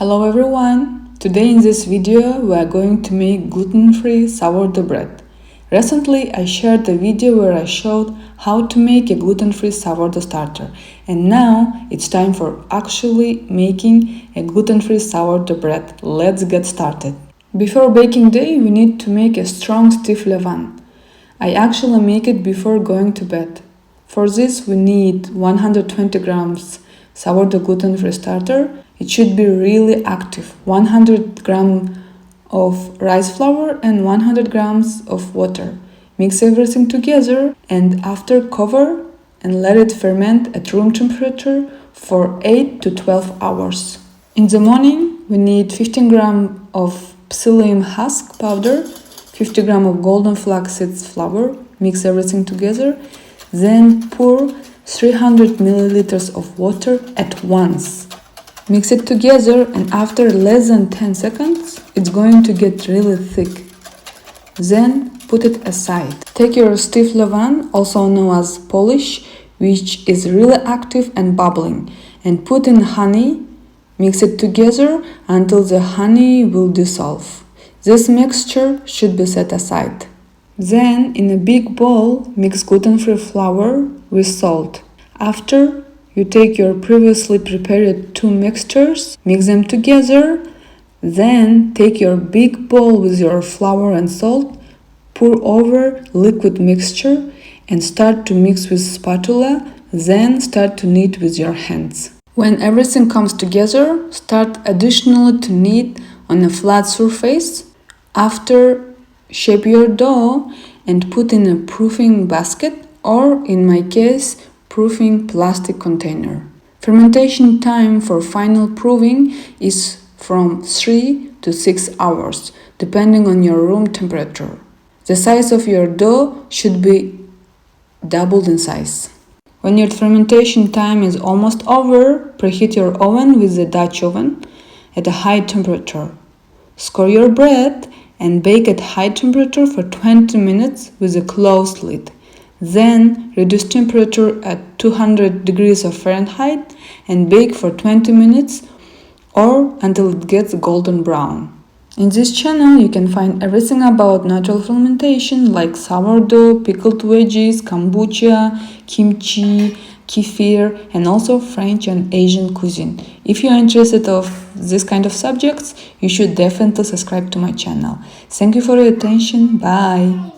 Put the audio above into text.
Hello everyone! Today in this video we are going to make gluten-free sourdough bread. Recently I shared a video where I showed how to make a gluten-free sourdough starter, and now it's time for actually making a gluten-free sourdough bread. Let's get started. Before baking day we need to make a strong stiff levain. I actually make it before going to bed. For this we need 120 grams sourdough gluten-free starter. It should be really active. 100 grams of rice flour and 100 grams of water. Mix everything together and after cover and let it ferment at room temperature for 8 to 12 hours. In the morning we need 15 grams of psyllium husk powder, 50 grams of golden flaxseed flour. Mix everything together. Then pour 300 milliliters of water at once. Mix it together and after less than 10 seconds, it's going to get really thick. Then put it aside. Take your stiff levain, also known as polish, which is really active and bubbling, and put in honey. Mix it together until the honey will dissolve. This mixture should be set aside. Then, in a big bowl, mix gluten-free flour with salt. After, you take your previously prepared two mixtures, mix them together, then take your big bowl with your flour and salt, pour over liquid mixture and start to mix with spatula, then start to knead with your hands. When everything comes together, start additionally to knead on a flat surface. After, shape your dough and put in a proofing basket or, in my case, proofing plastic container. Fermentation time for final proofing is from 3 to 6 hours, depending on your room temperature. The size of your dough should be doubled in size. When your fermentation time is almost over, preheat your oven with the Dutch oven at a high temperature. Score your bread and bake at high temperature for 20 minutes with a closed lid. Then reduce temperature at 200 degrees of Fahrenheit and bake for 20 minutes or until it gets golden brown. In this channel you can find everything about natural fermentation like sourdough, pickled veggies, kombucha, kimchi, kefir, and also French and Asian cuisine. If you are interested of this kind of subjects, you should definitely subscribe to my channel. Thank you for your attention. Bye!